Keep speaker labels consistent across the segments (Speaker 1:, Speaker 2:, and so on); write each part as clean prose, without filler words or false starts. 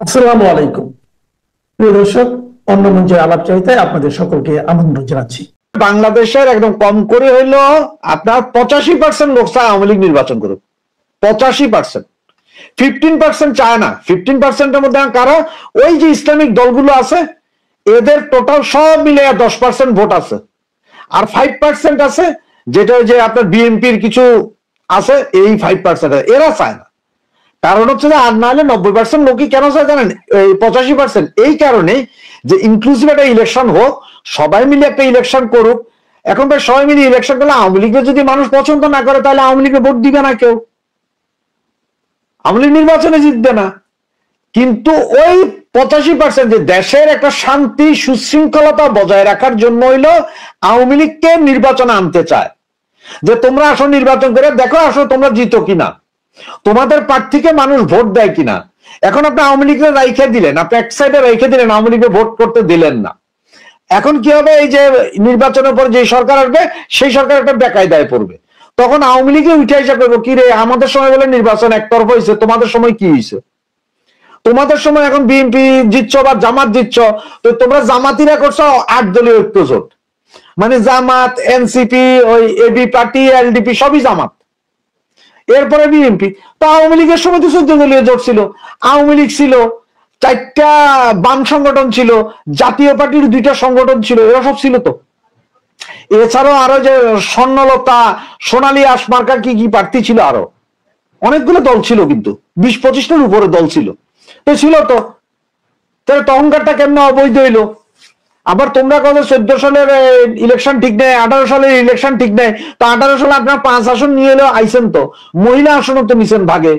Speaker 1: আসসালামু আলাইকুম প্রিয় দর্শক, অন্য মঞ্চে আলাপচারিতায় আপনাদের সকলকে আমন্ত্রণ জানাচ্ছি।
Speaker 2: বাংলাদেশের একদম কম করে হইলো আপনার 85% লোক চায় আওয়ামী লীগ নির্বাচন করুক। 85%, 15% চায় না। 15%-এর মধ্যে কারা? ওই যে ইসলামিক দলগুলো আছে, এদের টোটাল সব মিলে 10% ভোট আছে, আর 5% আছে যেটা যে আপনার বিএনপির কিছু আছে, এই 5% এরা চায় না। কারণ হচ্ছে যে আর না হলে 90% লোকই কেন চায় জানেন? 85% এই কারণে যে ইনক্লুসিভ একটা ইলেকশন হোক, সবাই মিলে একটা ইলেকশন করুক। এখন ভাই সবাই মিলে ইলেকশন করলে আওয়ামী লীগের যদি মানুষ পছন্দ না করে, তাহলে আওয়ামী লীগের ভোট দিবে না কেউ, আওয়ামী লীগ নির্বাচনে জিতবে না। কিন্তু ওই 85% যে দেশের একটা শান্তি সুশৃঙ্খলতা বজায় রাখার জন্য হইলো আওয়ামী লীগকে নির্বাচনে আনতে চায়, যে তোমরা আসো নির্বাচন করে দেখো আসো তোমরা জিতো কিনা, তোমাদের প্রার্থীকে মানুষ ভোট দেয় কিনা। এখন আপনি আওয়ামী লীগের রাইখে দিলেন, আপনি এক সাইডে রেখে দিলেন, আওয়ামী লীগে ভোট করতে দিলেন না। এখন কি হবে? এই যে নির্বাচনের পর যে সরকার আসবে, সেই সরকার একটা বেকায়দায় পড়বে। তখন আওয়ামী লীগে উঠে এসে করবো কি রে, আমাদের সময় বলে নির্বাচন একতরফা হয়েছে, তোমাদের সময় কি হয়েছে? তোমাদের সময় এখন বিএনপি জিতছ বা জামাত জিতছ, তো তোমরা জামাতিরা করছো 8 দলীয় ঐক্য জোট, মানে জামাত, এনসিপি, ওই এবি পার্টি, এলডিপি সবই জামাত, এরপরে বিএনপি। তো আওয়ামী লীগের সময় তো 14 দলীয় জোট ছিল, আওয়ামী লীগ ছিল, 4টা বাম সংগঠন ছিল, জাতীয় পার্টির 2টা সংগঠন ছিল, এরা সব ছিল। তো এছাড়াও আরো যে স্বর্ণলতা, সোনালী আসমার্কা কি কি প্রার্থী ছিল, আরো অনেকগুলো দল ছিল, কিন্তু 20-25টার উপরে দল ছিল। তো ছিল তো, তাহলে তখনকারটা কেমন অবৈধ হইলো? আবার তোমরা কত 14 সালের ইলেকশন ঠিক নেই, 18 সালের ইলেকশন ঠিক নেই, তো 18 সালে আপনার 5 আসন নিয়ে এলেও আইসেন, তো মহিলা আসনও তো নিছেন ভাগে।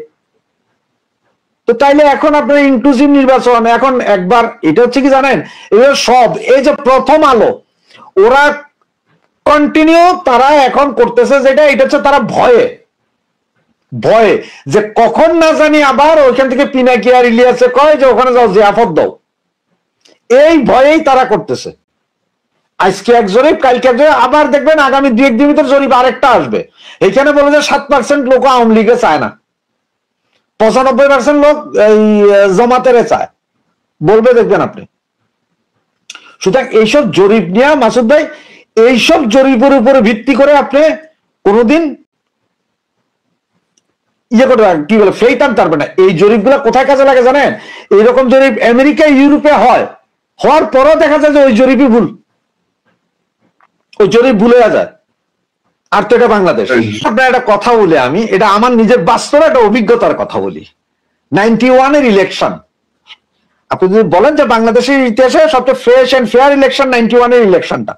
Speaker 2: তো তাইলে এখন আপনার ইনক্লুসিভ নির্বাচন, এখন একবার এটা হচ্ছে কি জানেন, এবার সব এই যে প্রথম আলো ওরা কন্টিনিউ তারা এখন করতেছে যেটা, এটা হচ্ছে তারা ভয়ে ভয়ে যে কখন না জানি আবার ওইখান থেকে পিনাকি আর ইলিয়াসে কয় যে ওখানে যাও জিয়াফত দাও, এই ভয়েই তারা করতেছে। আজকে এক জরিপ, কালকে এক জরিপ, আবার দেখবেন আগামী 2-1 দিন ভিতর জরিপ আরেকটা আসবে। এখানে বলে যে 7% লোক আওয়ামী লীগে চায় না, 95% লোক এই জামাতের চায় বলবে, দেখবেন আপনি। সুতরাং এইসব জরিপ নিয়ে মাসুদ ভাই, এইসব জরিপের উপরে ভিত্তি করে আপনি কোনোদিন ইয়ে করতে কি বলে ফেইট আনতে পারবে না। এই জরিপগুলো কোথায় কাজে লাগে জানেন? এইরকম জরিপ আমেরিকা, ইউরোপে হয়, হওয়ার পরও দেখা যায় যে ওই জরিপই ভুল, ওই জরিপ ভুলে যায়। আর তো এটা বাংলাদেশ। আপনার একটা কথা বলি, আমি এটা আমার নিজের বাস্তব একটা অভিজ্ঞতার কথা বলি। 91-এর ইলেকশন, আপনি যদি বলেন যে বাংলাদেশের ইতিহাসে সবচেয়ে ফ্রেশ এন্ড ফেয়ার ইলেকশন 91-এর ইলেকশনটা,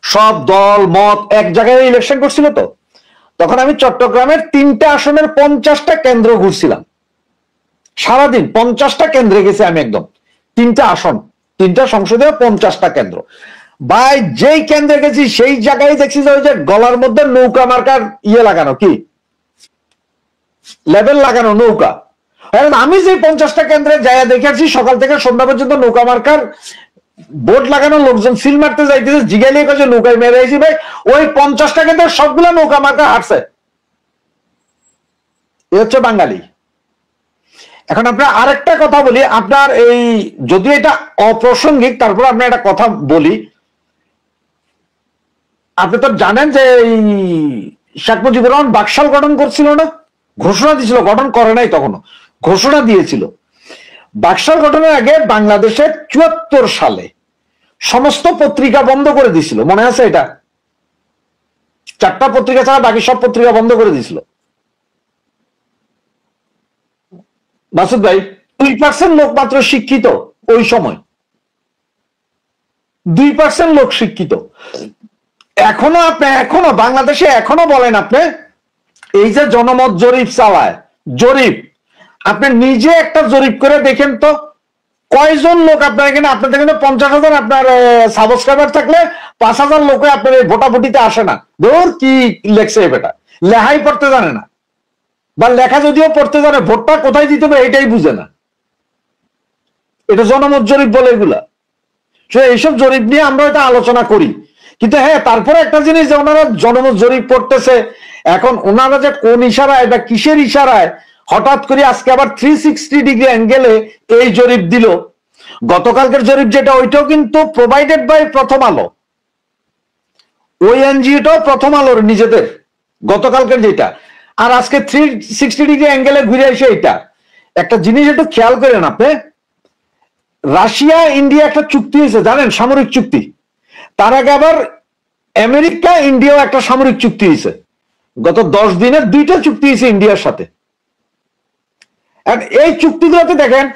Speaker 2: সব দল মত এক জায়গায় ইলেকশন করছিল। তো তখন আমি চট্টগ্রামের 3টা আসনের 50টা কেন্দ্র ঘুরছিলাম সারাদিন, 50টা কেন্দ্রে গেছি আমি, একদম 3টা আসন, 3টা সংসদীয় 50টা কেন্দ্র। ভাই যেই কেন্দ্রে গেছি সেই জায়গায় দেখছি যে ওই যে গলার মধ্যে নৌকা মার্কার ইয়ে লাগানো, কি লেবেল লাগানো নৌকা। আমি যে 50টা কেন্দ্রে যাইয়া দেখেছি সকাল থেকে সন্ধ্যা পর্যন্ত নৌকা মার্কার বোর্ড লাগানো, লোকজন সিল মারতে যাইতেছে, জিগালিয়ে কাছে নৌকায় মেরে আইছি। ভাই ওই 50টা কেন্দ্রে সবগুলো নৌকা মার্কা হাঁটছে। এ হচ্ছে বাঙালি। এখন আপনার আরেকটা কথা বলি, আপনার এই যদিও এটা অপ্রাসঙ্গিক, তারপর আপনার একটা কথা বলি। আপনি তো জানেন যে এই শেখ মুজিবুর রহমান বাকশাল গঠন করছিল না, ঘোষণা দিয়েছিল, গঠন করে নাই তখনও, ঘোষণা দিয়েছিল। বাকশাল গঠনের আগে বাংলাদেশের 74 সালে সমস্ত পত্রিকা বন্ধ করে দিয়েছিল, মনে আছে এটা? 4টা পত্রিকা ছাড়া বাকি সব পত্রিকা বন্ধ করে দিয়েছিল। মাসুদ ভাই 2% লোক মাত্র শিক্ষিত ওই সময়, 2% লোক শিক্ষিত। এখনো আপনি এখনো বাংলাদেশে এখনো বলেন আপনি এই যে জনমত জরিপ চালায়, জরিপ আপনি নিজে একটা জরিপ করে দেখেন তো, কয়জন লোক আপনার এখানে, আপনাদের এখানে 50,000 আপনার সাবস্ক্রাইবার থাকলে 5,000 লোকে আপনার ভোটাভুটিতে আসে না। ধর কি লেখছে বেটা, লেখাই পড়তে জানে না, বা লেখা যদিও পড়তে জানে, ভোটটা কোথায় দিতে হবে এটাই বুঝে না। এটা জনমত জরিপ বলে এগুলা। এইসব জরিপ নিয়ে আমরা এটা আলোচনা করি, কিন্তু হ্যাঁ তারপরে একটা জিনিস যে ওনারা জনমত জরিপ করতেছে, এখন ওনারা যে কোন ইশারায় বা কিসের ইশারায় হঠাৎ করে আজকে আবার 360 ডিগ্রি অ্যাঙ্গেলে এই জরিপ দিল। গতকালকের জরিপ যেটা, ওইটাও কিন্তু প্রোভাইডেড বাই প্রথম আলো, ওই এনজিওটাও প্রথম আলোর নিজেদের, গতকালকের যেটা। আর আজকে 360 ডিগ্রি অ্যাঙ্গেলে ঘুরে এসে এটা একটা জিনিস একটু খেয়াল করেন আপনি, রাশিয়া ইন্ডিয়া একটা চুক্তি হয়েছে জানেন, সামরিক চুক্তি। তার আগে আবার আমেরিকা ইন্ডিয়াও একটা সামরিক চুক্তি হয়েছে। গত 10 দিনের 2টা চুক্তি হয়েছে ইন্ডিয়ার সাথে। আর এই চুক্তিগুলোতে দেখেন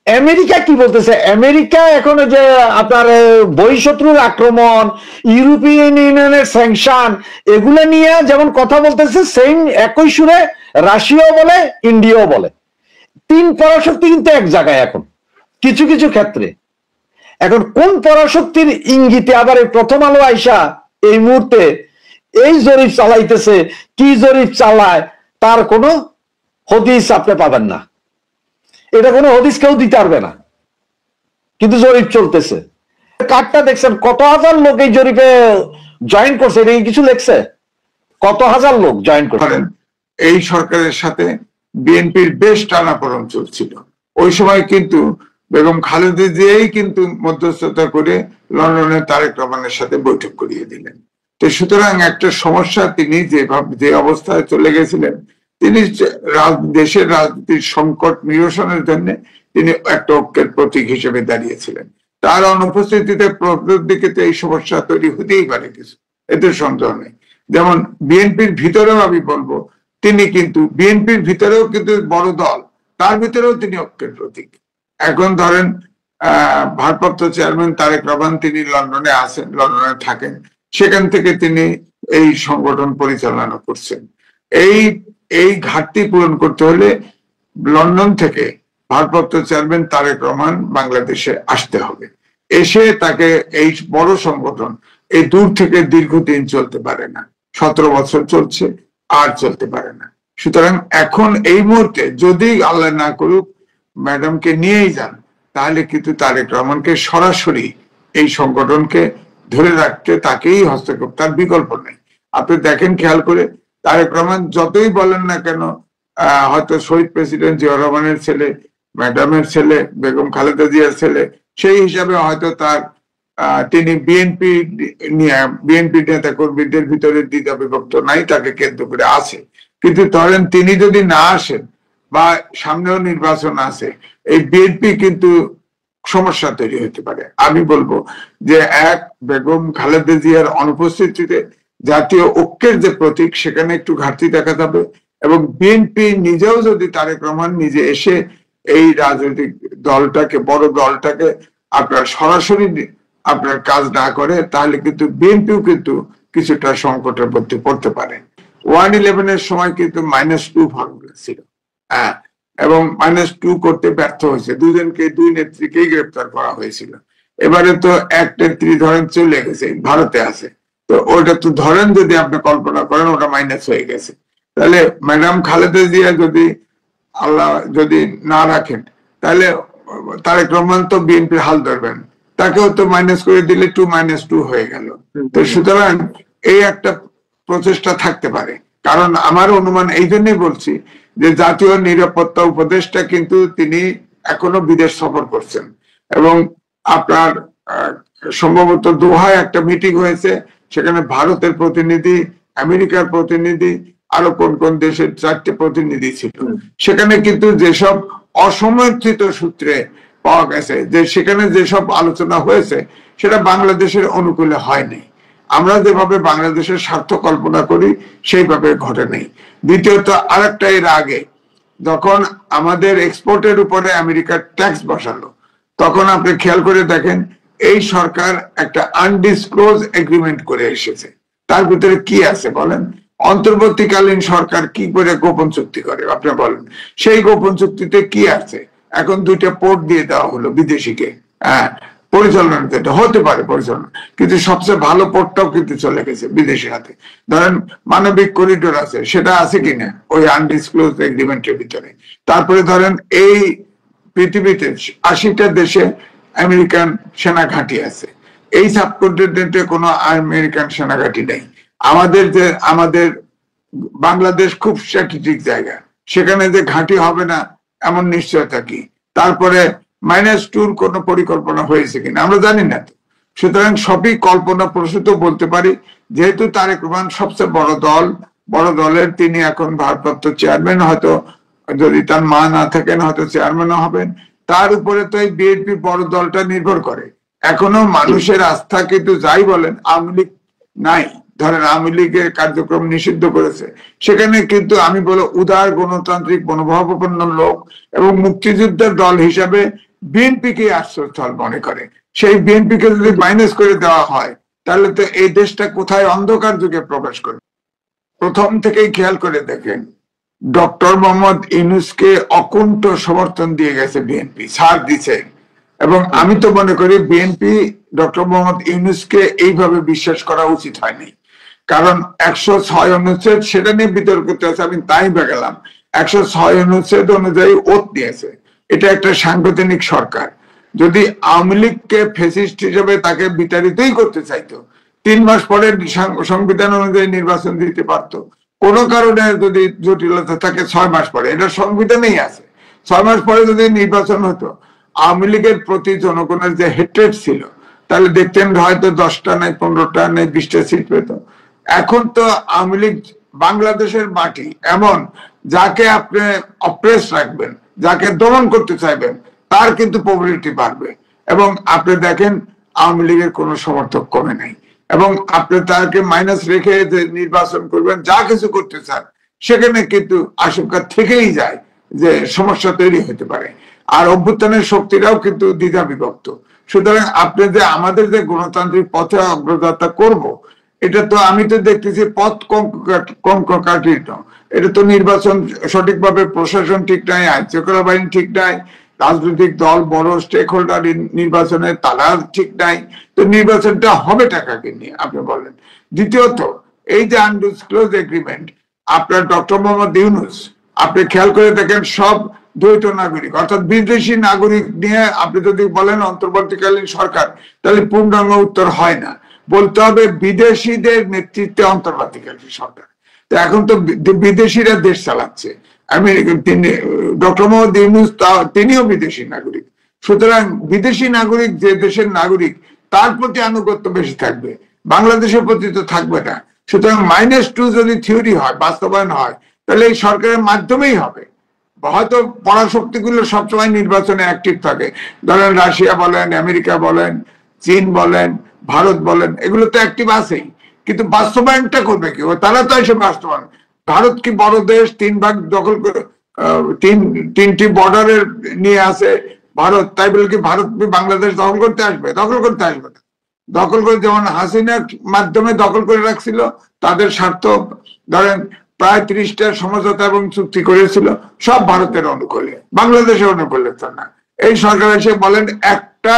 Speaker 2: আমেরিকা কি বলতেছে। আমেরিকা এখন যে আপনার বহিঃশত্রুর আক্রমণ, ইউরোপিয়ান ইউনিয়নের স্যাংশন, এগুলো নিয়ে যেমন কথা বলতেছে, সেম একই সুরে রাশিয়াও বলে, ইন্ডিয়াও বলে। 3 পরাশক্তি কিন্তু এক জায়গায় এখন কিছু কিছু ক্ষেত্রে। এখন কোন পরাশক্তির ইঙ্গিতে আবার এই প্রথম আলো আইসা এই মুহূর্তে এই জরিপ চালাইতেছে, কি জরিপ চালায় তার কোনো হদিস আপনি পাবেন না। এটা কোনো হদিস কেউ দিতে পারবে না, কিন্তু জরিপ চলতেছে। কার্ডটা দেখছেন, কত হাজার লোক এই জরিপে জয়েন করছে, এটা কিছু লেখছে, কত হাজার লোক জয়েন করছে।
Speaker 3: এই সরকারের সাথে বিএনপির বেশ টানাপোড়েন চলছিল। ওই সময় কিন্তু বেগম খালেদা জিয়াই কিন্তু মধ্যস্থতা করে লন্ডনে তারেক রহমানের সাথে বৈঠক করিয়ে দিলেন। তো সুতরাং একটা সমস্যা, তিনি যে অবস্থায় চলে গেছিলেন, তিনি দেশের রাজনীতির সংকট নিরসনের জন্য তিনি একটা ঐক্যের প্রতীক হিসেবে দাঁড়িয়েছিলেন। তার অনুপস্থিতিতে দিকে তো এই সমস্যা তৈরি হতেই পারে কিছু, এতে সন্দেহ নেই। যেমন বিএনপির ভিতরেও আমি বলবো, তিনি কিন্তু বিএনপির ভিতরেও কিন্তু বড় দল, তার ভিতরেও তিনি ঐক্যের প্রতীক। এখন ধরেন ভারপ্রাপ্ত চেয়ারম্যান তারেক রহমান, তিনি লন্ডনে আছেন, লন্ডনে থাকেন, সেখান থেকে তিনি এই সংগঠন পরিচালনা করছেন। এই ঘাটতি পূরণ করতে হলে লন্ডন থেকে ভারপ্রাপ্ত চেয়ারম্যান তারেক রহমান বাংলাদেশে আসতে হবে। এসে তাকে এই বড় সংগঠন এই দূর থেকে দীর্ঘদিন চলতে পারে না, 17 বছর চলছে, আর চলতে পারে না। সুতরাং এখন এই মুহূর্তে যদি আল্লাহ না করুক ম্যাডামকে নিয়েই যান, তাহলে কিন্তু তারেক রহমানকে সরাসরি এই সংগঠনকে ধরে রাখতে তাকেই হস্তক্ষেপ, তার বিকল্প নেই। আপনি দেখেন খেয়াল করে, তারেক রহমান যতই বলেন না কেন, হয়তো শহীদ প্রেসিডেন্ট জিয়া রহমানের ছেলে, ম্যাডামের ছেলে, বেগম খালেদা জিয়ার ছেলে, সেই হিসাবে হয়তো তার তিনি বিএনপি নেতা কর্মীদের ভিতরে দ্বিধা বিভক্ত নাই, তাকে কেন্দ্র করে আছে। কিন্তু ধরেন তিনি যদি না আসেন বা সামনেও নির্বাচন আছে, এই বিএনপি কিন্তু সমস্যা তৈরি হতে পারে। আমি বলবো যে বেগম খালেদা জিয়ার অনুপস্থিতিতে জাতীয় ঐক্যের যে প্রতীক, সেখানে একটু ঘাটতি দেখা যাবে। এবং বিএনপি নিজেও যদি তারেক রহমান নিজে এসে এই রাজনৈতিক দলটাকে, বড় দলটাকে আপনার সরাসরি আপনার কাজ না করে, তাহলে কিন্তু বিএনপিও কিন্তু কিছুটা সংকটের মধ্যে পড়তে পারে। 1/11 সময় কিন্তু -2 ফর্মুলা ছিল, হ্যাঁ, এবং -2 করতে ব্যর্থ হয়েছে। দুই নেত্রীকেই গ্রেপ্তার করা হয়েছিল। এবারে তো এক নেত্রী ধরেন চলে গেছে, ভারতে আছে, তো ওটা তো ধরেন যদি আপনি কল্পনা করেন ওটা মাইনাস হয়ে গেছে। তাহলে ম্যাডাম খালেদা জিয়া যদি আল্লাহ যদি না রাখেন, তাহলে তারেক রহমান তো বিএনপির হাল ধরবেন, তাকেও তো মাইনাস করে দিলে 2 - 2 হয়ে গেল। তো সুতরাং এই একটা প্রচেষ্টা থাকতে পারে। কারণ আমার অনুমান, এই জন্যই বলছি যে জাতীয় নিরাপত্তা উপদেষ্টা কিন্তু তিনি এখনো বিদেশ সফর করছেন, এবং আপনার সম্ভবত দোহায় একটা মিটিং হয়েছে, সেখানে ভারতের প্রতিনিধি, আমেরিকার প্রতিনিধি, আরো কোন কোন দেশের 4টে প্রতিনিধি ছিল। সেখানে কিন্তু যেসব অসমর্থিত সূত্রে পাওয়া গেছে যে সেখানে যেসব আলোচনা হয়েছে সেটা বাংলাদেশের অনুকূলে হয়নি। আমরা যেভাবে বাংলাদেশের স্বার্থ কল্পনা করি সেইভাবে ঘটে নেই। দ্বিতীয়ত, আরেকটা, এর আগে যখন আমাদের এক্সপোর্টের উপরে আমেরিকার ট্যাক্স বসালো, তখন আপনি খেয়াল করে দেখেন এই সরকার একটা আনডিসক্লোজ এগ্রিমেন্ট করে এসেছে। তার ভিতরে কি আছে বলেন? অন্তর্বর্তীকালীন সরকার কি করে গোপন চুক্তি করে আপনি বলেন? সেই গোপন চুক্তিতে কি আছে? এখন 2টা পোর্ট দিয়ে দেওয়া হলো বিদেশিকে, হ্যাঁ, পরিচালনা হতে পারে পরিচালনা, কিন্তু সবচেয়ে ভালো পোর্টটাও কিন্তু চলে গেছে বিদেশি হাতে। ধরেন মানবিক করিডোর আছে, সেটা আছে কিনা ওই আনডিসক্লোজ এগ্রিমেন্টের ভিতরে। তারপরে ধরেন এই পৃথিবীতে 80টা দেশে আমেরিকান সেনা ঘাঁটি আছে, এই সাবকন্টিনেন্টে কোনো আমেরিকান সেনা ঘাঁটি নেই। আমাদের বাংলাদেশ খুব স্ট্র্যাটেজিক জায়গা, সেখানে যে ঘাঁটি হবে না এমন নিশ্চয়তা কি? তারপরে -2 কোনো পরিকল্পনা হয়েছে কিনা আমরা জানি না। সুতরাং সবই কল্পনা প্রসূত বলতে পারি, যেহেতু তারেক রহমান সবচেয়ে বড় দলের তিনি এখন ভারপ্রাপ্ত চেয়ারম্যান, হয়তো যদি তার মা না থাকেন হয়তো চেয়ারম্যানও হবেন। তার উপরে তো এই বিএনপি বড় দলটা নির্ভর করে। এখনো মানুষের আস্থা কিন্তু যাই বলেন, আওয়ামী লীগ নাই, ধরেন আওয়ামী লীগের কার্যক্রম নিষিদ্ধ করেছে, সেখানে কিন্তু আমি বলো উদার গণতান্ত্রিক মনোভাবাপন্ন লোক এবং মুক্তিযুদ্ধের দল হিসাবে বিএনপিকে আশ্রয়স্থল মনে করে। সেই বিএনপিকে যদি মাইনাস করে দেওয়া হয় তাহলে তো এই দেশটা কোথায় অন্ধকার যুগে প্রবেশ করবে। প্রথম থেকেই খেয়াল করে দেখেন, ডক্টর মোহাম্মদ ইউনূসকে অকুণ্ঠ সমর্থন দিয়ে গেছে বিএনপি, ছাড় দিচ্ছে। এবং আমি তো মনে করি বিএনপি ডক্টর মোহাম্মদ ইউনূসকে এইভাবে বিশ্বাস করা উচিত হয়নি। কারণ 106 অনুচ্ছেদ সেটা নিয়ে বিতর্ক আছে, আমি তাই গেলাম। 106 অনুচ্ছেদ অনুযায়ী ওত নিয়েছে, এটা একটা সাংবিধানিক সরকার। যদি আওয়ামী লীগকে ফ্যাসিস্ট হিসেবে তাকে বিতাড়িতই করতে চাইতো, 3 মাস পরে সংবিধান অনুযায়ী নির্বাচন দিতে পারতো। কোন কারণে যদি জটিলতা থাকে 6 মাস পরে, এটা সংবিধানেই আছে, 6 মাস পরে যদি নির্বাচন হতো, আওয়ামী লীগের প্রতি জনগণের যে হেট্রেট ছিল তাহলে দেখতেন হয়তো 10টা নাই 15টা নাই 20টা সিট পেত। এখন তো আওয়ামী লীগ বাংলাদেশের মাটি এমন, যাকে আপনি অপ্রেস রাখবেন, যাকে দমন করতে চাইবেন, তার কিন্তু পপুলারিটি বাড়বে। এবং আপনি দেখেন আওয়ামী লীগের কোনো সমর্থক কমে নাই, এবং আপনি তাকে মাইনাস রেখে যে নির্বাচন করবেন, যা কিছু করতে চান, সেখানে কিন্তু আশঙ্কা থেকেই যায় যে সমস্যা তৈরি হতে পারে। আর অভ্যুত্থানের শক্তিরাও কিন্তু দ্বিধা বিভক্ত। সুতরাং আপনি যে আমাদের যে গণতান্ত্রিক পথে অগ্রযাত্রা করব, এটা তো আমি তো দেখতেছি পথ কঙ্ককাঠিন্য। এটা তো নির্বাচন সঠিকভাবে, প্রশাসন ঠিক নাই, আইন শৃঙ্খলা বাহিনী ঠিক নাই, রাজনৈতিক দল বড় স্টেক হোল্ডার নির্বাচনে তারা ঠিক নাই। তো নির্বাচনটা হবে টাকাকে নিয়ে আপনি বলেন। দ্বিতীয়ত, এই যে আনডিসক্লোজ এগ্রিমেন্ট, আপনার ডক্টর মোহাম্মদ ইউনূস, আপনি খেয়াল করে দেখেন সব দ্বৈত নাগরিক, অর্থাৎ বিদেশি নাগরিক নিয়ে আপনি যদি বলেন অন্তর্বর্তীকালীন সরকার, তাহলে পূর্ণাঙ্গ উত্তর হয় না। বলতে হবে বিদেশিদের নেতৃত্বে অন্তর্বর্তীকালীন সরকার। তো এখন তো বিদেশিরা দেশ চালাচ্ছে। তিনি ডক্টর মোহাম্মদ ইউনূস তিনিও বিদেশি নাগরিক। সুতরাং বিদেশি নাগরিক যে দেশের নাগরিক, তার প্রতি আনুগত্য বেশি থাকবে, বাংলাদেশের প্রতি তো থাকবে না। সুতরাং -2 যদি থিওরি হয়, বাস্তবায়ন হয়, তাহলে এই সরকারের মাধ্যমেই হবে। হয়তো পরাশক্তিগুলো সবসময় নির্বাচনে অ্যাক্টিভ থাকে, ধরেন রাশিয়া বলেন, আমেরিকা বলেন, চীন বলেন, ভারত বলেন, এগুলো তো অ্যাক্টিভ আছেই, কিন্তু বাস্তবায়নটা করবে কি? তারা তো এসে বাস্তবায়ন। ভারত কি বড় দেশ, 3 ভাগ দখল করে, 3টি বর্ডারের নিয়ে আছে ভারত, তাই বলে কি ভারত বাংলাদেশ দখল করতে আসবে? দখল করতে আসবে না। দখল করে, যেমন হাসিনার মাধ্যমে দখল করে রাখছিল, তাদের স্বার্থ, ধরেন প্রায় 30টা সমঝোতা এবং চুক্তি করেছিল, সব ভারতের অনুকূলে, বাংলাদেশের অনুকূলে তো না। এই সরকার এসে বলেন একটা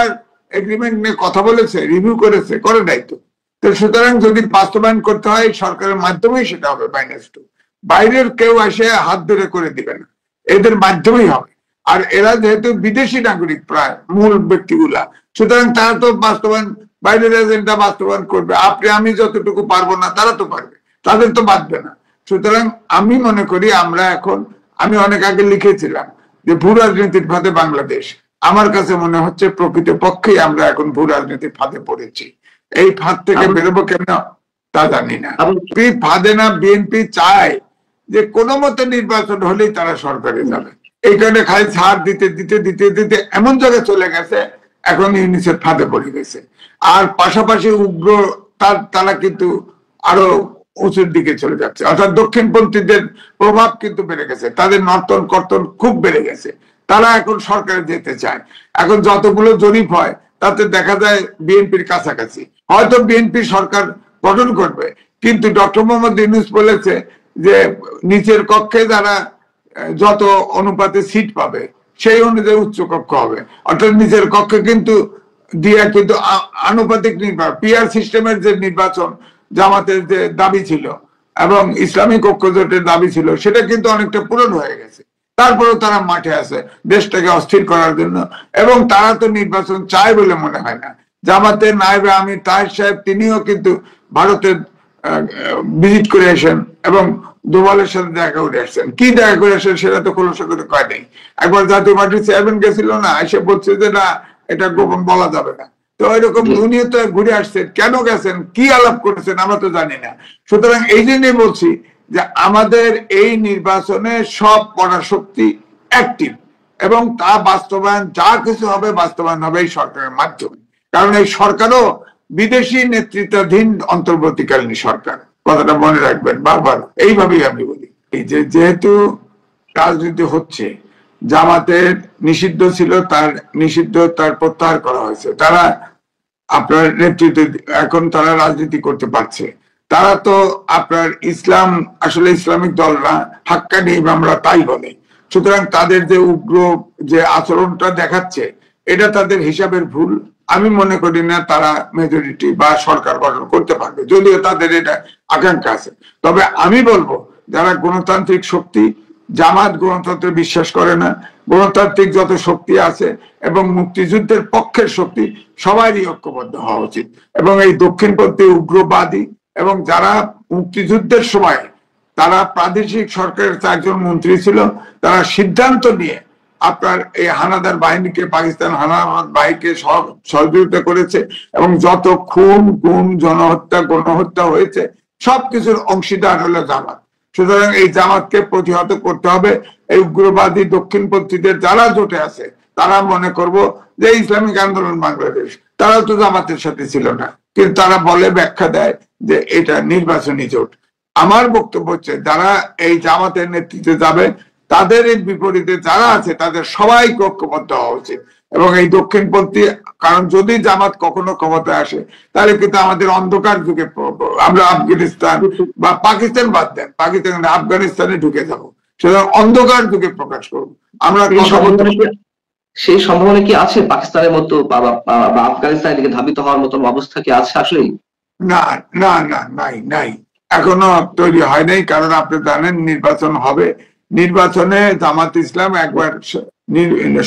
Speaker 3: এগ্রিমেন্ট নিয়ে কথা বলেছে, রিভিউ করেছে, করে নাই তো। সুতরাং যদি বাস্তবায়ন করতে হয় সরকারের মাধ্যমেই সেটা হবে -2। বাইরের কেউ এসে হাত ধরে করে দিবে না, এদের মাধ্যমেই হবে। আর এরা যেহেতু বিদেশি নাগরিক প্রায় মূল ব্যক্তিগুলা, সুতরাং তারা তো বাস্তবায়ন, বাইরের এজেন্ডা বাস্তবায়ন করবে। আপনি আমি যতটুকু পারবো না, তারা তো পারবে, তাদের তো বাঁধবে না। সুতরাং আমি মনে করি আমরা এখন, আমি অনেক আগে লিখেছিলাম যে ভূ রাজনীতির ফাঁদে বাংলাদেশ। আমার কাছে মনে হচ্ছে প্রকৃত পক্ষেই আমরা এখন ভূ রাজনীতির ফাঁদে পড়েছি। এই ফাঁদ থেকে বেরোবো কেন তা জানি না। ফাঁদে না, বিএনপি চায় যে কোনো মতে নির্বাচন হলেই তারা সরকারে যাবে। এই কারণে খালি ছাড় দিতে দিতে দিতে দিতে এমন জায়গায় চলে গেছে, এখন ইউনিসেফ ফাঁদে পড়ে গেছে। আর পাশাপাশি উগ্র তারা কিন্তু আরো উঁচুর দিকে চলে যাচ্ছে, অর্থাৎ দক্ষিণপন্থীদের প্রভাব কিন্তু বেড়ে গেছে, তাদের নর্তন কর্তন খুব বেড়ে গেছে। তারা এখন সরকারে যেতে চায়। এখন যতগুলো জরিপ হয় তাতে দেখা যায় বিএনপির কাছাকাছি, হয়তো বিএনপি সরকার গঠন করবে, কিন্তু ডক্টর মোহাম্মদ ইউনূস বলেছে যে নিচের কক্ষে যারা যত অনুপাতে সিট পাবে সেই অনুযায়ী উচ্চ কক্ষ হবে। অর্থাৎ নিচের কক্ষে কিন্তু দিয়া কিন্তু আনুপাতিক নির্বাচন, পিআর সিস্টেমের যে নির্বাচন জামাতের যে দাবি ছিল এবং ইসলামিক ঐক্যজোটের দাবি ছিল, সেটা কিন্তু অনেকটা পূরণ হয়ে গেছে। তারপরেও তারা মাঠে আছে দেশটাকে অস্থির করার জন্য, এবং তারা তো নির্বাচন চায় বলে মনে হয় না। জামাতের নায়েবে আমির তাহের সাহেব, তিনিও কিন্তু ভারতের ভিজিট করে আসেন এবং দোভালের সাথে দেখা করে আসছেন। কি দেখা করে আসছেন সেটা তো খোলসা করে কয় নেই। একবার জাতীয় পার্টির চেয়ারম্যান গেছিল না, এসে বলছে যে না এটা গোপন বলা যাবে না। তো এরকম উনিও তো ঘুরে আসছেন, কেন গেছেন, কি আলাপ করেছেন আমরা তো জানি না। সুতরাং এই জন্যই বলছি যে আমাদের এই নির্বাচনে সব পরাশক্তি অ্যাক্টিভ, এবং তা বাস্তবায়ন যা কিছু হবে বাস্তবায়ন হবে এই সরকারের মাধ্যমে। কারণ এই সরকারও বিদেশি নেতৃত্বাধীন অন্তর্বর্তীকালীন সরকার, কথাটা মনে রাখবেন বারবার, এইভাবেই আমি বলি। এই যে যেহেতু রাজনীতি হচ্ছে, জামাতের নিষিদ্ধ ছিল, তার নিষিদ্ধ তার প্রত্যাহার করা হয়েছে, তারা আপনার নেতৃত্বে এখন তারা রাজনীতি করতে পারছে। তারা তো আপনার ইসলাম আসলে ইসলামিক দল না, হাক্কানি আমরা তাই বলে। সুতরাং তাদের যে উগ্র যে আচরণটা দেখাচ্ছে এটা তাদের হিসাবের ভুল। আমি মনে করি না তারা মেজরিটি বা সরকার গঠন করতে পারবে, যদিও তাদের এটা আকাঙ্ক্ষা আছে। তবে আমি বলবো যারা গণতান্ত্রিক শক্তি, জামাত গণতন্ত্রে বিশ্বাস করে না, গণতান্ত্রিক যত শক্তি আছে এবং মুক্তিযুদ্ধের পক্ষের শক্তি সবারই ঐক্যবদ্ধ হওয়া উচিত। এবং এই দক্ষিণপন্থী উগ্রবাদী এবং যারা মুক্তিযুদ্ধের সময় তারা প্রাদেশিক সরকারের 4 জন মন্ত্রী ছিল, তারা সিদ্ধান্ত নিয়ে আপনার এই হানাদার বাহিনীকে, পাকিস্তান হানাদার বাহিনীকে সহযোগিতা করেছে, এবং যত খুন গুম জনহত্যা গণহত্যা হয়েছে সবকিছুর অংশীদার হলো জামাত। সুতরাং এই জামাতকে প্রতিহত করতে হবে। এই উগ্রবাদী দক্ষিণপন্থীদের যারা জোটে আছে তারা মনে করব যে ইসলামিক আন্দোলন বাংলাদেশ, তারাও তো জামাতের সাথে ছিল না, কিন্তু তারা বলে ব্যাখ্যা দেয় যে এটা নির্বাচনী জোট। আমার বক্তব্য হচ্ছে যারা এই জামাতের নেতৃত্বে যাবে তাদের এর বিপরীতে যারা আছে তাদের সবাইকে ঐক্যবদ্ধ হওয়া উচিত। এবং এই দক্ষিণপন্থী, কারণ যদি জামাত কখনো ক্ষমতায় আসে তাহলে কিন্তু আমাদের অন্ধকার যুগে আমরা আফগানিস্তান বা পাকিস্তান বাদ দেন, পাকিস্তান আফগানিস্তানে ঢুকে যাবো। সুতরাং অন্ধকার যুগে প্রকাশ করবো আমরা।
Speaker 4: সেই সম্ভাবনা কি আছে পাকিস্তানের মতো বা আফগানিস্তানের দিকে ধাবিত হওয়ার মতন অবস্থা কি আছে আসলেই?
Speaker 3: না না না, নাই নাই, এখনো তৈরি হয় নাই। কারণ আপনি জানেন নির্বাচন হবে, নির্বাচনে জামাত ইসলাম একবার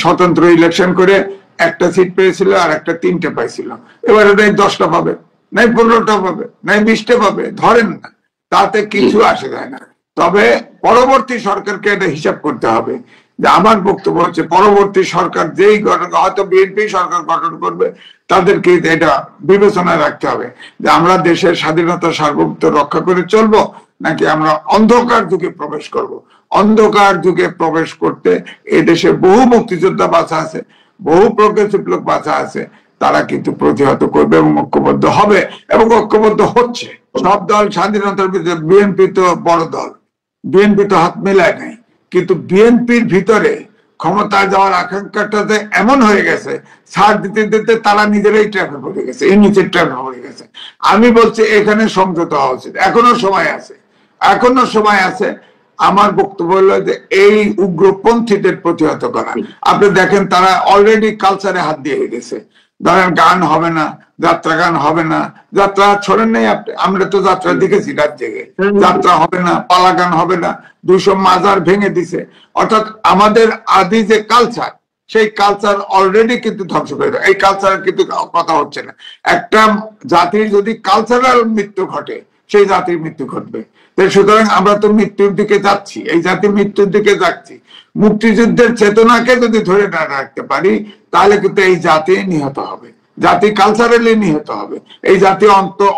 Speaker 3: স্বতন্ত্র ইলেকশন করে একটা সিট পেয়েছিল আর একটা 3টে পাইছিল। এবারে নাই 10টা পাবে, নাই 15টা পাবে, নাই 20টা পাবে, ধরেন না, তাতে কিছু আসে যায় না। তবে পরবর্তী সরকারকে এটা হিসাব করতে হবে। যে আমার বক্তব্য হচ্ছে পরবর্তী সরকার যেই গঠন, হয়তো বিএনপি সরকার গঠন করবে, তাদেরকে এটা বিবেচনায় রাখতে হবে যে আমরা দেশের স্বাধীনতা সার্বভৌমত্ব রক্ষা করে চলবো নাকি আমরা অন্ধকার যুগে প্রবেশ করব। অন্ধকার যুগে প্রবেশ করতে এদেশে বহু মুক্তিযোদ্ধা বাঁচা আছে, বহু প্রগ্রেসিভ লোক বাঁচা আছে, তারা কিন্তু প্রতিহত করবে এবং ঐক্যবদ্ধ হবে এবং ঐক্যবদ্ধ হচ্ছে। সব দল স্বাধীনতার ভিতরে, বিএনপি তো বড় দল, বিএনপি তো হাত মেলায় নাই, কিন্তু বিএনপির ভিতরে ক্ষমতায় যাওয়ার আকাঙ্ক্ষাটাতে এমন হয়ে গেছে, ছাড় দিতে দিতে তারা নিজেরাই ট্র্যাপে পড়ে গেছে, এই নিচের ট্র্যাপে পড়ে গেছে। আমি বলছি এখানে সমঝোতা হওয়া উচিত, এখনো সময় আছে, এখনো সময় আছে। আমার বক্তব্য হলো যে এই উগ্রপন্থীদের প্রতিহত করা। আপনি দেখেন তারা অলরেডি কালচারে হাত দিয়ে গেছে। ধরেন গান হবে না, যাত্রা গান হবে না, যাত্রা ছড়েন নেই আপনি, আমরা তো যাত্রা দেখেছি রাত জেগে, যাত্রা হবে না, পালা গান হবে না, 200 মাজার ভেঙে দিছে। অর্থাৎ আমাদের আদি যে কালচার, সেই কালচার অলরেডি কিন্তু ধ্বংস করে দেয়। এই কালচার কিন্তু কথা হচ্ছে না। একটা জাতির যদি কালচারাল মৃত্যু ঘটে, সেই জাতির মৃত্যু ঘটবে। সুতরাং আমরা তো মৃত্যুর দিকে যাচ্ছি, এই জাতি মৃত্যুর দিকে যাচ্ছি। মুক্তিযুদ্ধের চেতনাকে যদি ধরে না রাখতে পারি তাহলে কিন্তু এই জাতি নিহত হবে, জাতি কালচারালি নিহত হবে, এই জাতি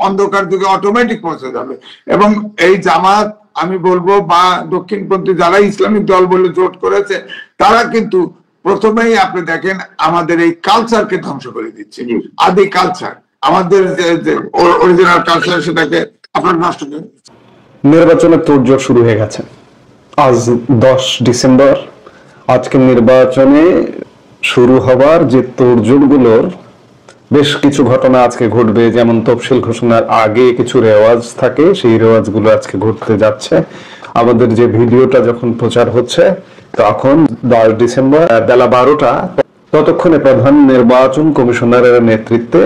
Speaker 3: অন্ধকার যুগে অটোমেটিক পৌঁছে যাবে। এবং এই জামাত আমি বলবো বা দক্ষিণপন্থী যারা ইসলামিক দল বলে জোট করেছে, তারা কিন্তু প্রথমেই আপনি দেখেন আমাদের এই কালচারকে ধ্বংস করে দিচ্ছে। আদি কালচার, আমাদের যে অরিজিনাল কালচার, সেটাকে আপনার নষ্ট করে দিচ্ছে।
Speaker 5: নির্বাচনের তোড়জোড় শুরু হয়ে গেছে। আজ 10 ডিসেম্বর, আজকে নির্বাচনে শুরু হবার যে তোড়জোড় গুলোর বেশ কিছু ঘটনা আজকে ঘটবে। যেমন তফসিল ঘোষণার আগে কিছু রেওয়াজ থাকে, সেই রেওয়াজগুলো আজকে ঘটতে যাচ্ছে। আমাদের যে ভিডিওটা যখন প্রচার হচ্ছে তখন 10 ডিসেম্বর বেলা 12টা, ততক্ষণে প্রধান নির্বাচন কমিশনারের নেতৃত্বে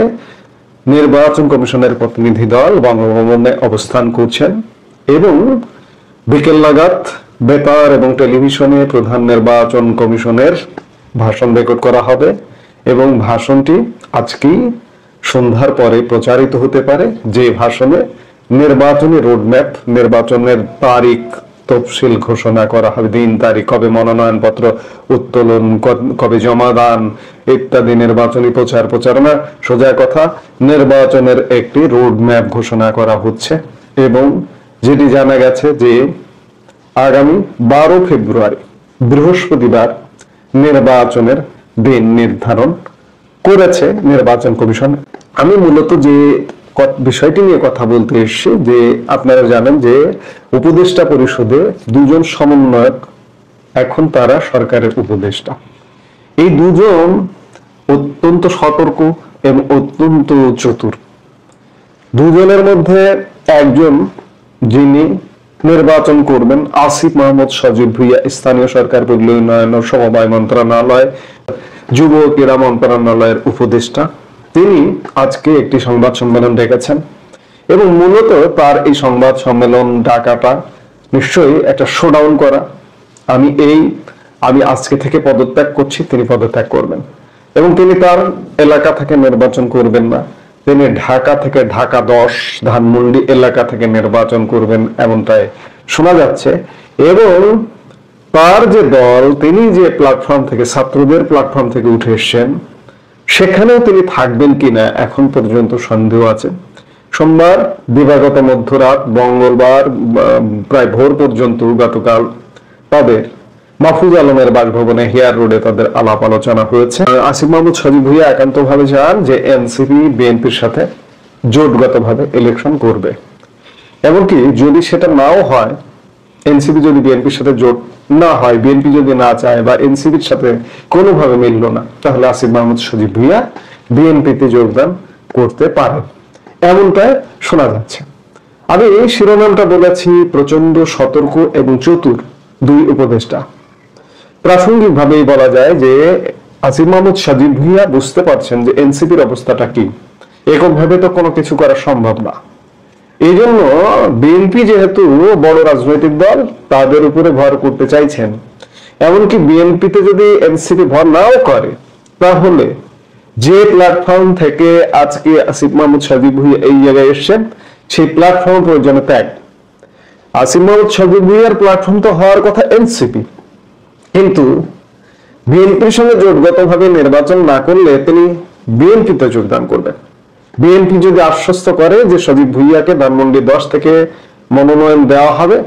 Speaker 5: নির্বাচন কমিশনের প্রতিনিধি দল বঙ্গভবনে অবস্থান করছেন এবং বিকেল নাগাদ বেতার এবং টেলিভিশনে প্রধান নির্বাচন কমিশনের ভাষণ রেকর্ড করা হবে এবং ভাষণটি আজকেই সন্ধ্যার পরে প্রচারিত হতে পারে, যে ভাষণে নির্বাচনী রোডম্যাপ, নির্বাচনের তারিখ তফসিল ঘোষণা করা হবে, দিন তারিখ, কবে মনোনয়নপত্র উত্তোলন, কবে জমাদান ইত্যাদি নির্বাচনী প্রচার প্রচারণা, সোজা কথা নির্বাচনের একটি রোডম্যাপ ঘোষণা করা হচ্ছে। এবং যেটি জানা গেছে যে আগামী 12 ফেব্রুয়ারি বৃহস্পতিবার নির্বাচনের দিন নির্ধারণ করেছে নির্বাচন কমিশন। আমি মূলত যে বিষয়টি নিয়ে কথা বলতে এসেছি যে আপনারা জানেন যে উপদেষ্টা পরিষদে দুজন সমন্বয়ক এখন তারা সরকারের উপদেষ্টা। এই দুজন অত্যন্ত সতর্ক এবং অত্যন্ত চতুর। দুজনের মধ্যে একজন যিনি নির্বাচন করবেন আসিফ মাহমুদ সজীব ভুঁইয়া, স্থানীয় সরকার পল্লী উন্নয়ন ও সমবায় মন্ত্রণালয়, যুব ক্রীড়া মন্ত্রণালয়ের উপদেষ্টা, তিনি আজকে একটি সংবাদ সম্মেলন ডেকেছেন এবং মূলত তার এই সংবাদ সম্মেলন ডাকাটা নিশ্চয়ই একটা শোডাউন করা। আমি আজকে থেকে পদত্যাগ করছি, তিনি পদত্যাগ করবেন এবং তিনি তার এলাকা থেকে নির্বাচন করবেন না, তিনি ঢাকা থেকে, ঢাকা 10 ধানমন্ডি এলাকা থেকে নির্বাচন করবেন এমনটাই শোনা যাচ্ছে। এবং তার যে দল, তিনি যে প্ল্যাটফর্ম থেকে, ছাত্রদের প্ল্যাটফর্ম থেকে উঠে এসেছেন, সেখানেও তিনি থাকবেন কিনা এখন পর্যন্ত সন্দেহ আছে। সোমবার দিবাগত মধ্যরাত, মঙ্গলবার প্রায় ভোর পর্যন্ত গতকাল তাদের মাহফুজ আলমের বাসভবনে হিয়ার রোডে তাদের আলাপ আলোচনা হয়েছে। আসিফ মাহমুদ সজীব ভুঁইয়া একান্ত ভাবে চান যে এনসিপি বিএনপির সাথে জোটগতভাবে ইলেকশন করবে। এমনকি যদি সেটা নাও হয়, এনসিপি যদি বিএনপির সাথে জোট না হয়, বিএনপি যদি না চায় বা এনসিপির সাথে কোনোভাবে মিলল না, তাহলে আসিফ মাহমুদ সজীব ভুঁইয়া বিএনপিতে যোগদান করতে পারে, এমনটাই শোনা যাচ্ছে। আমি এই শিরোনামটা বলেছি প্রচন্ড সতর্ক এবং চতুর দুই উপদেষ্টা। প্রাসঙ্গিকভাবেই বলা যায় যে আসিফ মাহমুদ সজীব ভুঁইয়া বুঝতে পারছেন যে এনসিপির অবস্থাটা কি, এককভাবে তো কোনো কিছু করা সম্ভব না। এই জন্য বিএনপি যেহেতু বড় রাজনৈতিক দল, তাদের উপরে ভর করতে চাইছেন। এমনকি বিএনপিতে যদি এনসিপি ভর নাও করে, তাহলে যে প্ল্যাটফর্ম থেকে আজকে আসিফ মাহমুদ সজীব ভুঁইয়া এই জায়গায় এসছেন, সেই প্ল্যাটফর্ম প্রয়োজনে ত্যাগ। আসিফ মাহমুদ সজীব ভুঁইয়ার প্ল্যাটফর্ম তো হওয়ার কথা এনসিপি, কিন্তু বিএনপির সঙ্গে জোটগতভাবে নির্বাচন না করলে তিনি বিএনপিতে যোগদান করবেন। বিএনপি যদি আশ্বস্ত করে যে সজীব ভুঁইয়াকে ধানমন্ডি 10 থেকে মনোনয়ন দেওয়া হবে,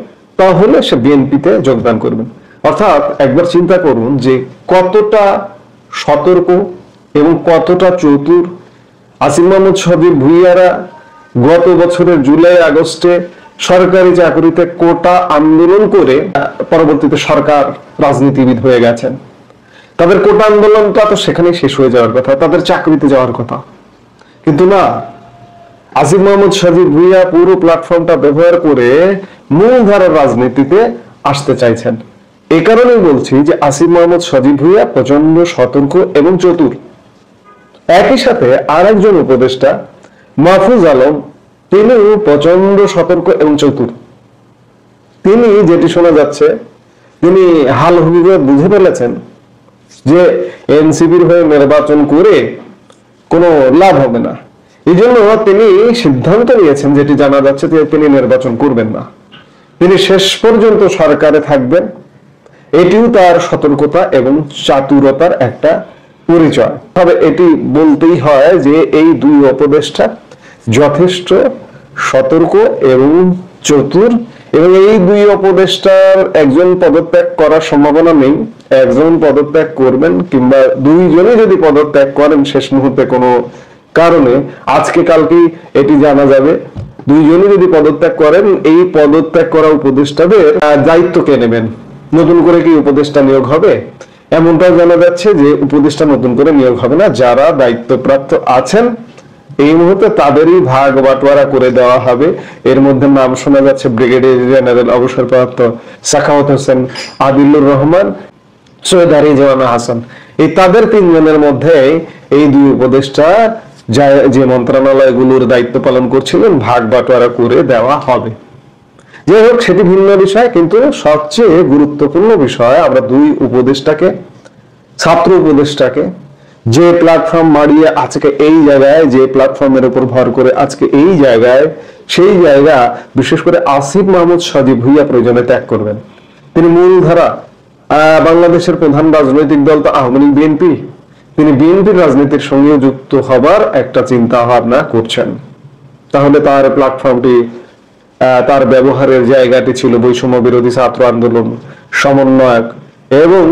Speaker 5: তাহলে সে বিএনপিতে যোগদান করবেন। অর্থাৎ একবার চিন্তা করুন যে কতটা সতর্ক এবং কতটা চতুর আসিফ মাহমুদ সজীব ভুঁইয়ারা। গত বছরের জুলাই আগস্টে সরকারি চাকরিতে কোটা আন্দোলন করে পরবর্তীতে সরকার রাজনীতিবিদ হয়ে গেছেন। তাদের কোটা আন্দোলনটা তো সেখানেই শেষ হয়ে যাওয়ার কথা, তাদের চাকরিতে যাওয়ার কথা, কিন্তু না, আসিফ মাহমুদ সজীব ভুঁইয়া পুরো প্ল্যাটফর্মটা ব্যবহার করে মূলধারার রাজনীতিতে আসতে চাইছেন। এই কারণেই বলছি যে আসিফ মাহমুদ সজীব ভুঁইয়া প্রচন্ড সতর্ক এবং চতুর। একই সাথে আর একজন উপদেষ্টা মাহফুজ আলম, তিনিও প্রচন্ড সতর্ক এবং চতুর। তিনি, যেটি শোনা যাচ্ছে, তিনি হাল হুবুবে বুঝে ফেলেছেন যে এনসিপির হয়ে নির্বাচন করে কোনো লাভ হবে না। এই জন্য তিনি সিদ্ধান্ত নিয়েছেন, যেটি জানা যাচ্ছে, যে তিনি নির্বাচন করবেন না, তিনি শেষ পর্যন্ত সরকারে থাকবেন। এটিও তার সতর্কতা এবং চাতুরতার একটা পরিচয়। তবে এটি বলতেই হয় যে এই দুই উপদেষ্টা যথেষ্ট সতর্ক এবং চতুর, এবং এই দুই উপদেষ্টার একজন পদত্যাগ করার সম্ভাবনা নেই। একজন পদত্যাগ করবেন, কিংবা দুইজনে যদি পদত্যাগ করেন শেষ মুহূর্তে কোনো কারণে, আজকে কালকে এটি জানা যাবে। দুইজনে যদি পদত্যাগ করেন, এই পদত্যাগ করা উপদেষ্টাদের দায়িত্ব কে নেবেন? নতুন করে কি উপদেষ্টা নিয়োগ হবে? এমনটাও জানা যাচ্ছে যে উপদেষ্টা নতুন করে নিয়োগ হবে না, যারা দায়িত্বপ্রাপ্ত আছেন এই মুহূর্তে তাদেরই ভাগ বাটোয়ারা করে দেওয়া হবে। এর মধ্যে নাম শোনা যাচ্ছে ব্রিগেডিয়ার জেনারেল অবসরপ্রাপ্ত সাখাওয়াত হোসেন, আদিলুর রহমান, সৈয়দ রিজওয়ানা হাসান। এই তাদের তিনজনের মধ্যে এই দুই উপদেষ্টা যে মন্ত্রণালয়গুলোর দায়িত্ব পালন করছিলেন, ভাগ বাটোয়ারা করে দেওয়া হবে। যাই হোক, সেটি ভিন্ন বিষয়, কিন্তু সবচেয়ে গুরুত্বপূর্ণ বিষয়, আমরা দুই উপদেষ্টাকে, ছাত্র উপদেষ্টাকে যে প্ল্যাটফর্ম বাড়িয়ে আজকে এই জায়গায়, যে প্ল্যাটফর্মের উপর ভর করে আজকে এই জায়গায়, সেই জায়গা বিশেষ করে আসিফ মাহমুদ সজীব ভুইয়া প্রয়োজনে ত্যাগ করবেন। তিনি মূলধারা বাংলাদেশের প্রধান রাজনৈতিক দল তো আওয়ামী লীগ, বিএনপি, তিনি বিএনপির রাজনীতির সঙ্গে যুক্ত হবার একটা চিন্তা ভাবনা করছেন। তাহলে তার প্ল্যাটফর্মটি, তার ব্যবহারের জায়গাটি ছিল বৈষম্য বিরোধী ছাত্র আন্দোলন, সমন্বয়ক এবং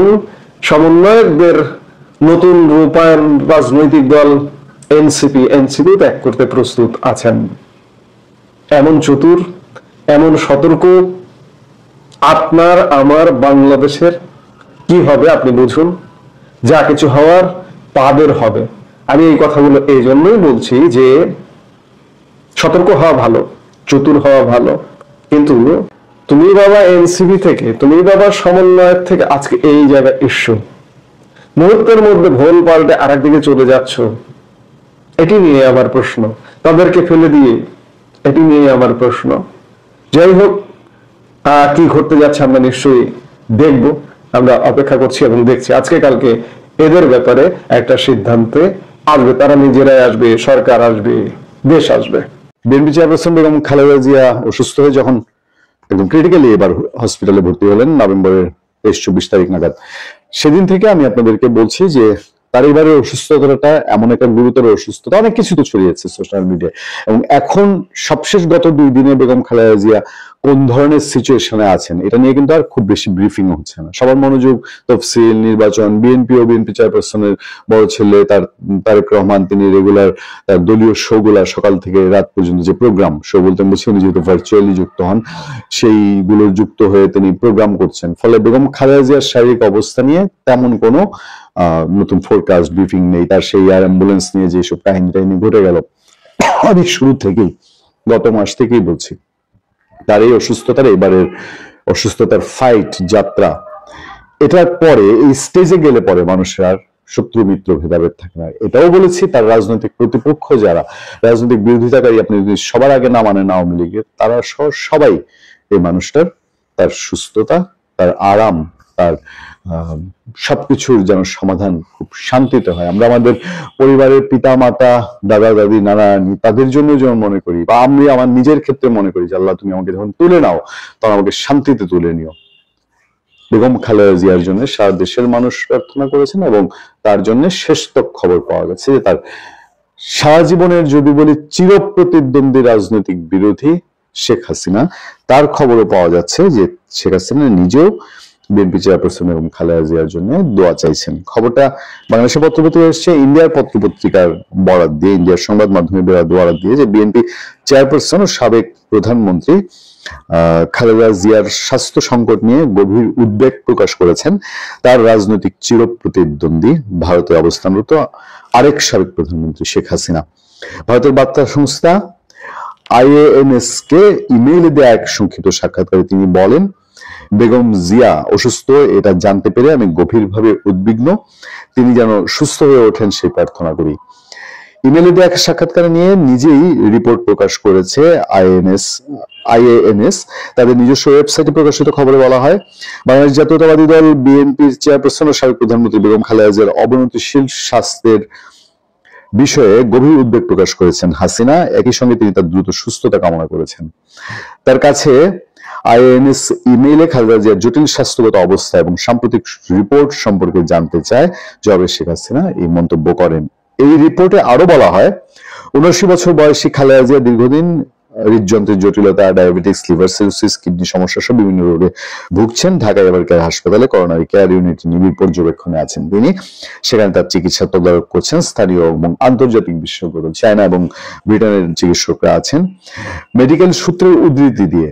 Speaker 5: সমন্বয়কদের নতুন রূপায়ণ রাজনৈতিক দল এনসিপি ত্যাগ করতে প্রস্তুত আছেন। এমন চতুর, এমন সতর্ক আপনার আমার বাংলাদেশের কি হবে আপনি বুঝুন। যা কিছু হওয়ার তাদের হবে। আমি এই কথাগুলো এই জন্যই বলছি যে সতর্ক হওয়া ভালো, চতুর হওয়া ভালো, কিন্তু তুমি বাবা এনসিপি থেকে, তুমি বাবা সমন্বয়ের থেকে আজকে এই জায়গায় এসছো, মুহূর্তের মধ্যে ভোল পাল্টে আরেকদিকে চলে যাচ্ছ, এটি নিয়ে আমার প্রশ্ন। তাদেরকে ফেলে দিয়ে এটি নিয়ে আমার প্রশ্ন। যাই হোক, কি ঘটতে যাচ্ছে আমরা নিশ্চয়ই দেখব, আমরা অপেক্ষা করছি এবং দেখছি। আজকে কালকে এদের ব্যাপারে একটা সিদ্ধান্তে আসবে, তারা নিজেরাই আসবে, সরকার আসবে, দেশ আসবে।
Speaker 6: বিএনপি চেয়ারপারসন বেগম খালেদা জিয়া অসুস্থ হয়ে যখন একদম ক্রিটিক্যালি এবার হসপিটালে ভর্তি হলেন নভেম্বরের 23-24 তারিখ নাগাদ, সেদিন থেকে আমি আপনাদেরকে বলছি যে তার এবারের অসুস্থতাটা এমন একটা গুরুতর অসুস্থতা, অনেক কিছু তো ছড়িয়েছে সোশ্যাল মিডিয়ায়, এবং এখন সবশেষ গত 2 দিনে বেগম খালেদা জিয়া কোন ধরনের সিচুয়েশনে আছেন এটা নিয়ে কিন্তু আর খুব বেশি ব্রিফিং হচ্ছে না। সবার মনোযোগ তফসিল, নির্বাচন, বিএনপি ও বিএনপি চেয়ারপারসনের বড় ছেলে তারেক রহমান, তিনি রেগুলার তার দলীয় শো গুলা সকাল থেকে রাত পর্যন্ত যে প্রোগ্রাম, শো বলতে বলছি উনি যেহেতু ভার্চুয়ালি যুক্ত হন, সেইগুলোর যুক্ত হয়ে তিনি প্রোগ্রাম করছেন। ফলে বেগম খালেদা জিয়ার শারীরিক অবস্থা নিয়ে তেমন কোনো নতুন ফোরকাস্ট ব্রিফিং নেই। তার সেই অ্যাম্বুলেন্স নিয়ে যেসব কাহিনী ঘটে গেল অনেক শুরু থেকেই, গত মাস থেকেই বলছি, তার এই অসুস্থতার, এবারের অসুস্থতার ফাইট যাত্রা, এটার পরে এই স্টেজে গেলে পরে মানুষের আর শত্রু মিত্র ভেদাভেদ থাকে না। এটাও বলেছি, তার রাজনৈতিক প্রতিপক্ষ যারা রাজনৈতিক বিরোধিতাকারী, আপনি যদি সবার আগে না মানেন আওয়ামী লীগের, তারা সবাই এই মানুষটার, তার সুস্থতা, তার আরাম, তার সবকিছুর যেন সমাধান খুব শান্তিতে হয়। আমরা আমাদের পরিবারের পিতা মাতা, দাদা দাদি, নানা নানি, তাদের জন্য যেমন মনে করি, বা আমি আমার নিজের ক্ষেত্রে মনে করি যে আল্লাহ তুমি আমাকে যখন তুলে নাও তখন আমাকে শান্তিতে তুলে নিও। বেগম খালেদা জিয়ার জন্য সারা দেশের মানুষ প্রার্থনা করেছেন, এবং তার জন্য শেষতক খবর পাওয়া গেছে যে তার সারা জীবনের, যদি বলি চিরপ্রতিদ্বন্দ্বী রাজনৈতিক বিরোধী শেখ হাসিনা, তার খবরও পাওয়া যাচ্ছে যে শেখ হাসিনা নিজেও বিএনপি চেয়ারপারসন এবং খালেদা জিয়ার জন্য দোয়া চাইছেন। খবরটা বাংলাদেশের পত্রপত্রিকা এসেছে, ইন্ডিয়ার পত্রপত্রিকার বরাত দিয়ে, ইন্ডিয়ার সংবাদ মাধ্যমে বরাত দিয়ে, যে বিএনপি চেয়ারপারসন ও সাবেক প্রধানমন্ত্রী খালেদা জিয়ার স্বাস্থ্য সংকট নিয়ে গভীর উদ্বেগ প্রকাশ করেছেন তার রাজনৈতিক চিরপ্রতিদ্বন্দ্বী, ভারতে অবস্থানরত আরেক সাবেক প্রধানমন্ত্রী শেখ হাসিনা। ভারতের বার্তা সংস্থা IANS কে ইমেইলে দেয়া এক সংক্ষিপ্ত সাক্ষাৎকারে তিনি বলেন, বেগম জিয়া অসুস্থ, এটা জানতে পেরে আমি গভীরভাবে উদ্বিগ্ন। তিনি যেন সুস্থ হয়ে ওঠেন সেই প্রার্থনা করি। ইমেইলে দেয়া এক সাক্ষাৎকার নিয়ে নিজেই রিপোর্ট প্রকাশ করেছে IANS। তাদের নিজস্ব ওয়েবসাইটে প্রকাশিত খবরে বলা হয়, বাংলাদেশ জাতীয়তাবাদী দল বিএনপির চেয়ারপারসন ও সাবেক প্রধানমন্ত্রী বেগম খালেদা জিয়ার অবনতিশীল স্বাস্থ্যের বিষয়ে গভীর উদ্বেগ প্রকাশ করেছেন হাসিনা। একই সঙ্গে তিনি তার দ্রুত সুস্থতা কামনা করেছেন। তার কাছে IANS ইমেইলে খালেদা জিয়ার জটিল স্বাস্থ্যগত অবস্থা এবং সাম্প্রতিক রিপোর্ট সম্পর্কে জানতে চায় জবাবে শেখ হাসিনা এই মন্তব্য করেন। এই রিপোর্টে আরো বলা হয়, 79 বছর বয়সী খালেদা জিয়া দীর্ঘদিন হৃদযন্ত্রের জটিলতা, ডায়াবেটিস, লিভার সিরোসিস, কিডনি সমস্যা সহ বিভিন্ন রোগে ভুগছেন। ঢাকায় এবারকার হাসপাতালে করোনারি কেয়ার ইউনিটে নিবিড় পর্যবেক্ষণে আছেন তিনি। সেখানে তার চিকিৎসা তদারক করছেন স্থানীয় এবং আন্তর্জাতিক বিশেষজ্ঞ, চায়না এবং ব্রিটেনের চিকিৎসকরা আছেন। মেডিকেল সূত্রের উদ্ধৃতি দিয়ে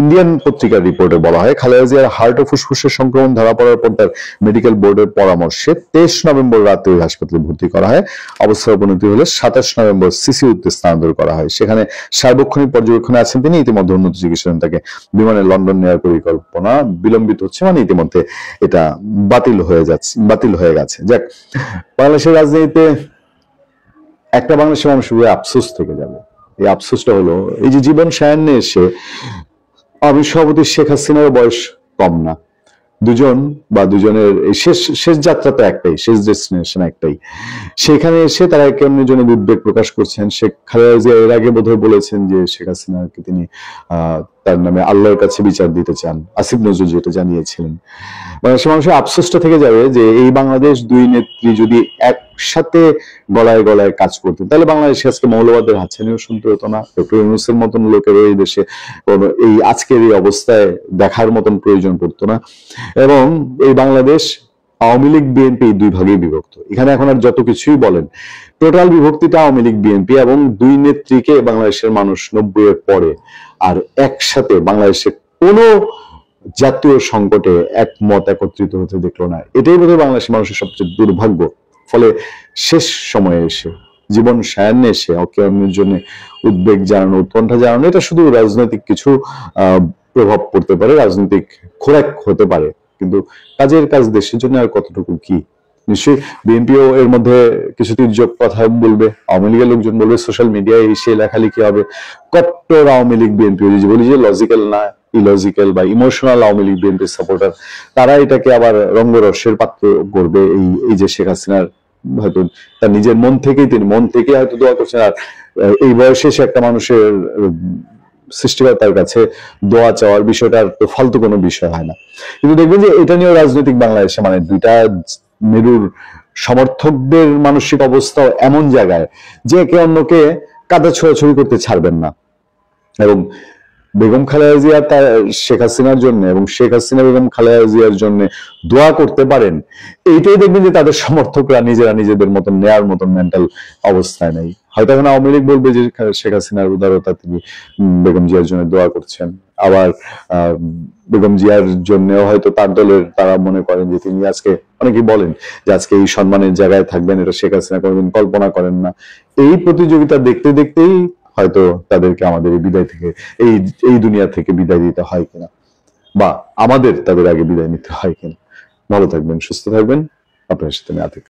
Speaker 6: ইন্ডিয়ান পত্রিকার রিপোর্টে বলা হয়, খালেদা জিয়ার হার্ট ও ফুসফুসের সংক্রমণ ধরা পড়ার পর তার মেডিকেল বোর্ডের পরামর্শে 23 নভেম্বর রাতে ওই হাসপাতালে ভর্তি করা হয়। অবস্থার অবনতি হলে 27 নভেম্বর সিসিউতে স্থানান্তর করা হয়। সেখানে সার্বক্ষণিক পর্যবেক্ষণে আছেন তিনি। ইতিমধ্যে উন্নত চিকিৎসা তাকে বিমানে লন্ডন নেওয়ার পরিকল্পনা বিলম্বিত হচ্ছে, মানে ইতিমধ্যে এটা বাতিল হয়ে গেছে। যাক, বাংলাদেশের রাজনীতিতে একটা বাংলাদেশের মানুষের আফসোস থেকে যাবে। এই আফসোসটা হলো, এই যে জীবন সায়ান্নে এসে আমি সভাপতি শেখ হাসিনার বয়স কম না, দুজন বা দুজনের এই শেষ শেষ যাত্রা তো একটাই, শেষ ডেস্টিনেশন একটাই। সেখানে এসে তারা একে অন্যের জন্য উদ্বেগ প্রকাশ করছেন। শেখ খালেদা জিয়া এর আগে বোধহয় বলেছেন যে শেখ হাসিনাকে তিনি তার নামে আল্লাহর কাছে বিচার দিতে চান, আসিফ নজরুল যেটা জানিয়েছিলেন। বাংলাদেশের মানুষের আফসোসটা থেকে যাবে যে এই বাংলাদেশ দুই নেত্রী যদি একসাথে গলায় গলায় কাজ করতেন, তাহলে বাংলাদেশে আজকে মৌলবাদের হাতছানিও শুনতে হতো না। ডক্টর ইউনূসের মতন লোকের এই দেশে এই আজকের এই অবস্থায় দেখার মতন প্রয়োজন পড়তো না। এবং এই বাংলাদেশ আওয়ামী লীগ বিএনপি দুই ভাগে বিভক্ত। এখানে এখন আর যত কিছুই বলেন, টোটাল বিভক্তিটা আওয়ামী লীগ বিএনপি, এবং দুই নেত্রীকে বাংলাদেশের মানুষ 90 এর পরে আর একসাথে বাংলাদেশের কোনো জাতীয় সংকটে একমত একত্রিত হতে দেখলো না। এটাই বোধহয় বাংলাদেশের মানুষের সবচেয়ে দুর্ভাগ্য। ফলে শেষ সময়ে এসে, জীবন সায়ান্নে এসে অকে অন্যের জন্য উদ্বেগ জানানো, উৎকণ্ঠা জানানো, এটা শুধু রাজনৈতিক কিছু প্রভাব পড়তে পারে, রাজনৈতিক খোরাক হতে পারে, কিন্তু কাজের কাজ দেশের জন্য আর কতটুকু কি? নিশ্চয়ই বিএনপিও এর মধ্যে কিছু তির্যক কথা বলবে, আওয়ামী লীগের লোকজন বলবে, সোশ্যাল মিডিয়ায় এসে লেখালেখি হবে। কট্টর আওয়ামী লীগ বিএনপি, বলি যে লজিক্যাল না ইলজিক্যাল বা ইমোশনাল আওয়ামী লীগ বিএনপির সাপোর্টার, তারা এটাকে আবার রঙ্গরসের পাত্র করবে। এই যে শেখ হাসিনার হয়তো তার নিজের মন থেকেই তিনি মন থেকে হয়তো দোয়া করছেন, আর এই বয়সে সে একটা মানুষের সৃষ্টিকর্তার কাছে দোয়া চাওয়ার বিষয়টা তো ফালতু কোনো বিষয় হয় না। কিন্তু দেখবেন যে এটা নিয়েও রাজনৈতিক বাংলাদেশে মানে দুইটা মেরুর সমর্থকদের মানসিক অবস্থাও এমন জায়গায় যে একে অন্যকে কাদা ছোড়াছুড়ি করতে ছাড়বেন না। এবং বেগম খালেদা জিয়া তার শেখ হাসিনার জন্য এবং শেখ হাসিনা বেগম খালেদা জিয়ার জন্য দোয়া করতে পারেন, এইটাই দেখবেন যে তাদের সমর্থকরা নিজেরা নিজেদের মতন নেয়ার মতন মেন্টাল অবস্থায় নেই। হয়তো এখন আওয়ামী লীগ বলবে যে শেখ হাসিনার উদারতা, তিনি বেগম জিয়ার জন্য দোয়া করছেন, আবার বেগম জিয়ার জন্য হয়তো তার দলের তারা মনে করেন যে তিনি আজকে, অনেকেই বলেন যে আজকে এই সম্মানের জায়গায় থাকবেন, এটা শেখ হাসিনা কোনোদিন কল্পনা করেন না। এই প্রতিযোগিতা দেখতে দেখতেই হয়তো তাদেরকে আমাদের এই বিদায় থেকে এই দুনিয়া থেকে বিদায় দিতে হয় কিনা, বা আমাদের তাদের আগে বিদায় নিতে হয় কিনা। ভালো থাকবেন, সুস্থ থাকবেন। আপনার সাথে আমি আতিক।